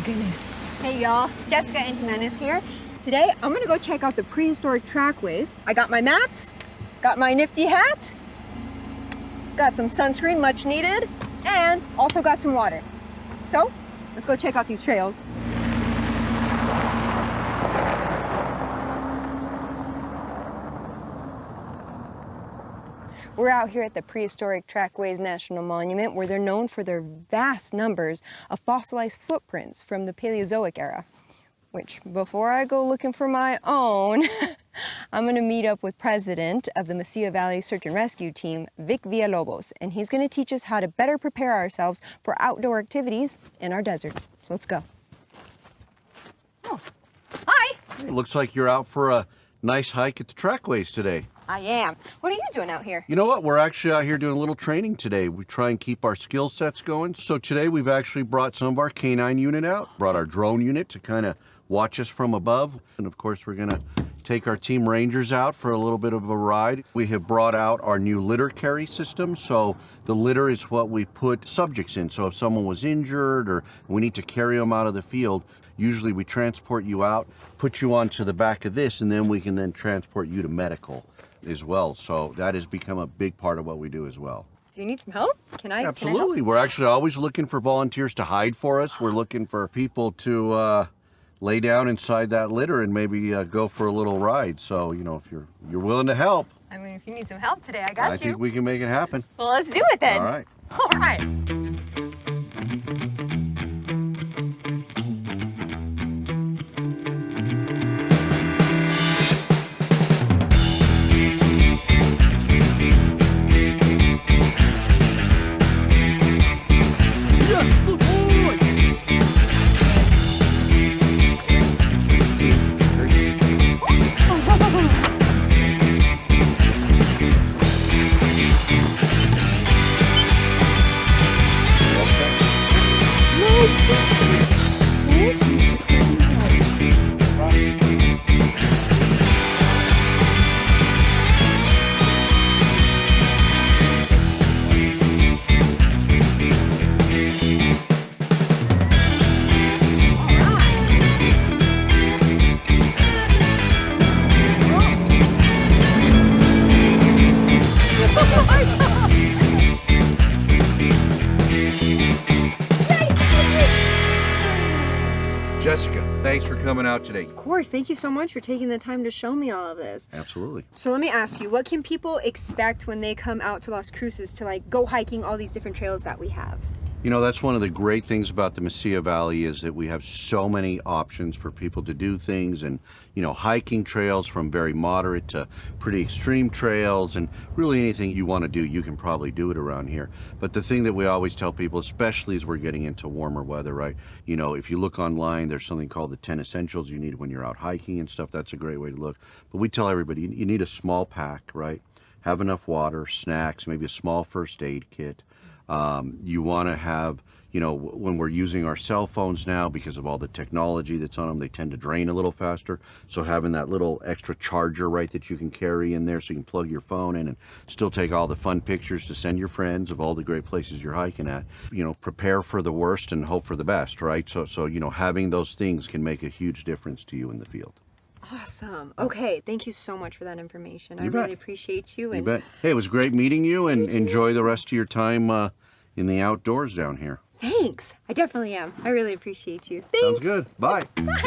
goodness. Hey y'all, Jessica and Jimenez here. Today, I'm gonna go check out the prehistoric trackways. I got my maps, got my nifty hat, got some sunscreen, much needed, and also got some water. So, let's go check out these trails. We're out here at the Prehistoric Trackways National Monument, where they're known for their vast numbers of fossilized footprints from the Paleozoic era. Which, before I go looking for my own, I'm gonna meet up with President of the Mesilla Valley Search and Rescue Team, Vic Villalobos, and he's gonna teach us how to better prepare ourselves for outdoor activities in our desert. So let's go. Oh, hi. It looks like you're out for a nice hike at the trackways today. I am. What are you doing out here? You know what? We're actually out here doing a little training today. We try and keep our skill sets going. So today we've actually brought some of our canine unit out, brought our drone unit to kind of watch us from above. And of course, we're gonna take our team rangers out for a little bit of a ride. We have brought out our new litter carry system. So the litter is what we put subjects in. So if someone was injured or we need to carry them out of the field, usually we transport you out, put you onto the back of this, and then we can then transport you to medical as well. So that has become a big part of what we do as well. Do you need some help? Can I Absolutely. We're actually always looking for volunteers to hide for us. We're looking for people to lay down inside that litter and maybe go for a little ride. So, you know, if you're willing to help. I mean, if you need some help today, I got you. I think we can make it happen. Well, let's do it then. All right. All right. Jessica, thanks for coming out today. Of course, thank you so much for taking the time to show me all of this. Absolutely. So let me ask you, what can people expect when they come out to Las Cruces to like go hiking all these different trails that we have? You know, that's one of the great things about the Mesilla Valley is that we have so many options for people to do things, and, you know, hiking trails from very moderate to pretty extreme trails, and really anything you want to do, you can probably do it around here. But the thing that we always tell people, especially as we're getting into warmer weather, right? You know, if you look online, there's something called the 10 essentials you need when you're out hiking and stuff. That's a great way to look. But we tell everybody, you need a small pack, right? Have enough water, snacks, maybe a small first aid kit. You want to have, you know, when we're using our cell phones now, because of all the technology that's on them, they tend to drain a little faster. So having that little extra charger, right, that you can carry in there so you can plug your phone in and still take all the fun pictures to send your friends of all the great places you're hiking at. You know, prepare for the worst and hope for the best, right? So you know, having those things can make a huge difference to you in the field. Awesome. Okay, thank you so much for that information. I You bet. really appreciate you. You bet. Hey, it was great meeting you, and enjoy the rest of your time in the outdoors down here. Thanks. I definitely am. I really appreciate you. Thanks. Sounds good. Bye. Bye.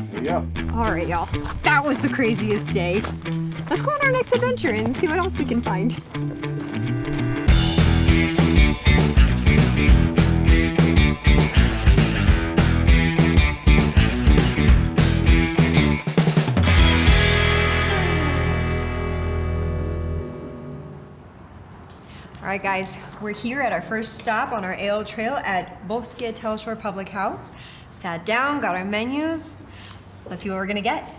Here you go. All right, y'all. That was the craziest day. Let's go on our next adventure and see what else we can find. All right, guys, we're here at our first stop on our AL trail at Bosque Brewing Public House. Sat down, got our menus. Let's see what we're gonna get.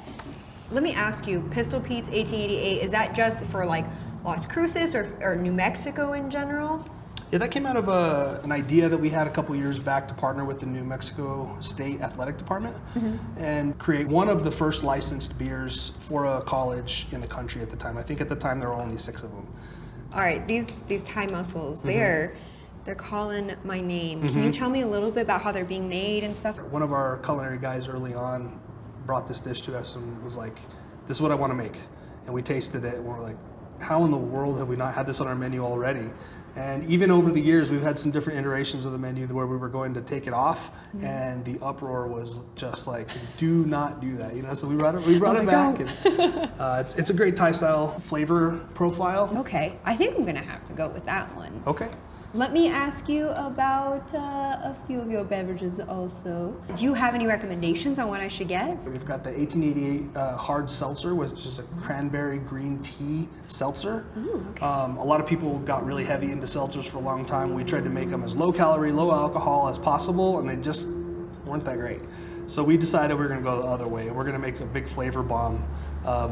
Let me ask you, Pistol Pete's 1888, is that just for like Las Cruces or New Mexico in general? Yeah, that came out of an idea that we had a couple years back to partner with the New Mexico State Athletic Department and create one of the first licensed beers for a college in the country at the time. I think at the time there were only 6 of them. All right, these Thai mussels, They're calling my name. Can you tell me a little bit about how they're being made and stuff? One of our culinary guys early on brought this dish to us and was like, this is what I want to make. And we tasted it and we're like, how in the world have we not had this on our menu already? And even over the years, we've had some different iterations of the menu where we were going to take it off, and the uproar was just like, do not do that, you know? So we brought it back, and it's a great Thai style flavor profile. Okay, I think I'm gonna have to go with that one. Okay. Let me ask you about a few of your beverages also. Do you have any recommendations on what I should get? We've got the 1888 hard seltzer, which is a cranberry green tea seltzer. Ooh, okay. A lot of people got really heavy into seltzers for a long time. We tried to make them as low calorie, low alcohol as possible, and they just weren't that great. So we decided we were going to go the other way, and we're going to make a big flavor bomb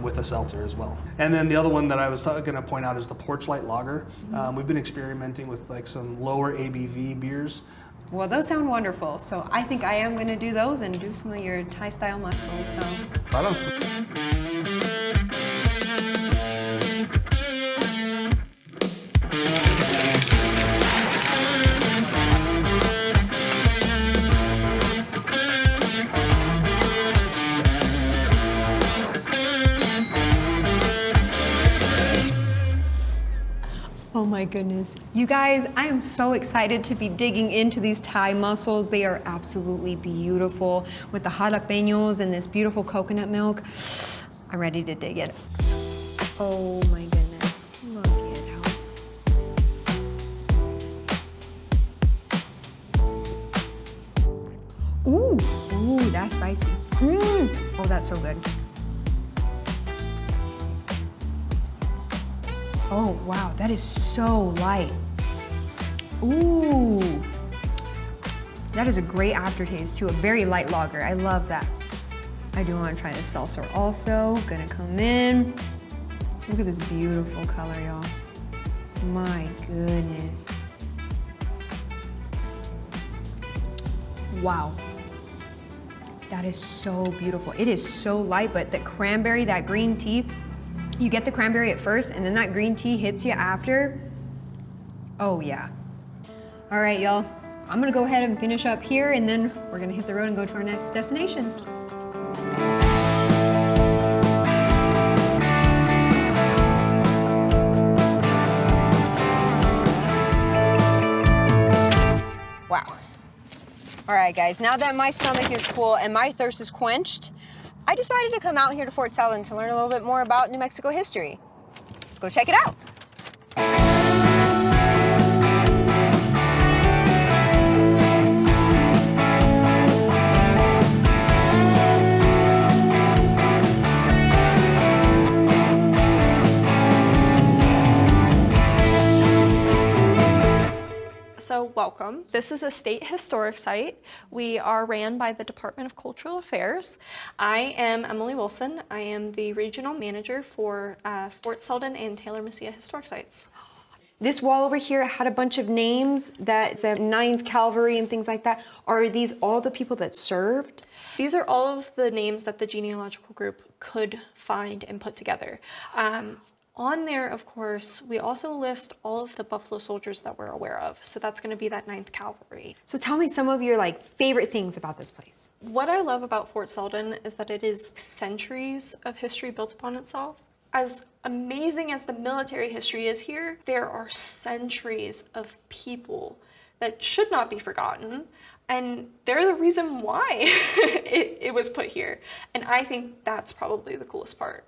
with a seltzer as well. And then the other one that I was going to point out is the Porch Light Lager. We've been experimenting with like some lower ABV beers. Well, those sound wonderful. So I think I am going to do those and do some of your Thai style mussels. So. Right on. Oh my goodness. You guys, I am so excited to be digging into these Thai mussels. They are absolutely beautiful with the jalapenos and this beautiful coconut milk. I'm ready to dig it. Oh my goodness. Look at how. Ooh, that's spicy. Oh, that's so good. Oh, wow, that is so light. Ooh. That is a great aftertaste too, a very light lager. I love that. I do want to try the seltzer also. Gonna come in. Look at this beautiful color, y'all. My goodness. Wow. That is so beautiful. It is so light, but the cranberry, that green tea, you get the cranberry at first and then that green tea hits you after. Oh yeah. All right, y'all. I'm gonna go ahead and finish up here and then we're gonna hit the road and go to our next destination. Wow. All right, guys, now that my stomach is full and my thirst is quenched, I decided to come out here to Fort Selden to learn a little bit more about New Mexico history. Let's go check it out. So welcome. This is a state historic site. We are ran by the Department of Cultural Affairs. I am Emily Wilson. I am the regional manager for Fort Selden and Taylor Mesilla Historic Sites. This wall over here had a bunch of names that said 9th Cavalry and things like that. Are these all the people that served? These are all of the names that the genealogical group could find and put together. On there, of course, we also list all of the Buffalo soldiers that we're aware of. So that's going to be that 9th Cavalry. So tell me some of your favorite things about this place. What I love about Fort Selden is that it is centuries of history built upon itself. As amazing as the military history is here, there are centuries of people that should not be forgotten. And they're the reason why it was put here. And I think that's probably the coolest part.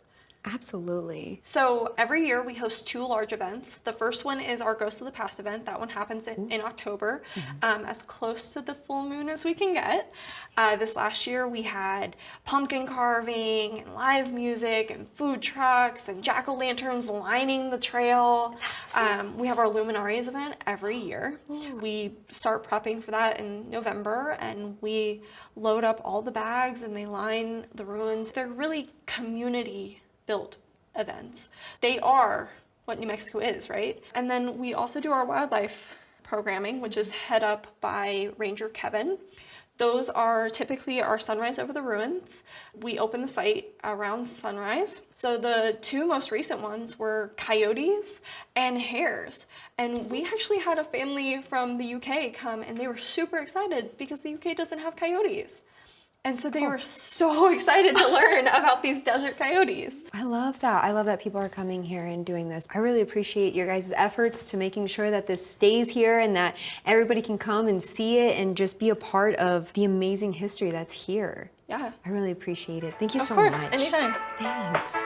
Absolutely. So every year we host 2 large events. The first one is our Ghost of the Past event. That one happens in October, as close to the full moon as we can get. This last year we had pumpkin carving and live music and food trucks and jack-o'-lanterns lining the trail. We have our Luminaries event every year. We start prepping for that in November and we load up all the bags and they line the ruins. They're really community built events. They are what New Mexico is, right? And then we also do our wildlife programming, which is head up by Ranger Kevin. Those are typically our sunrise over the ruins. We open the site around sunrise. So the two most recent ones were coyotes and hares. And we actually had a family from the UK come, and they were super excited because the UK doesn't have coyotes. And so they were so excited to learn about these desert coyotes. I love that. I love that people are coming here and doing this. I really appreciate your guys' efforts to making sure that this stays here and that everybody can come and see it and just be a part of the amazing history that's here. Yeah. I really appreciate it. Thank you so Of course, much. anytime. Thanks.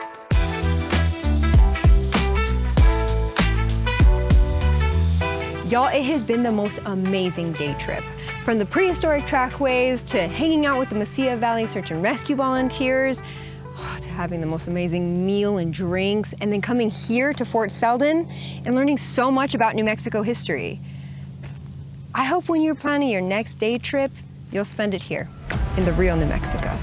Y'all, it has been the most amazing day trip. From the prehistoric trackways to hanging out with the Mesilla Valley Search and Rescue volunteers, to having the most amazing meal and drinks, and then coming here to Fort Selden and learning so much about New Mexico history. I hope when you're planning your next day trip, you'll spend it here in the real New Mexico.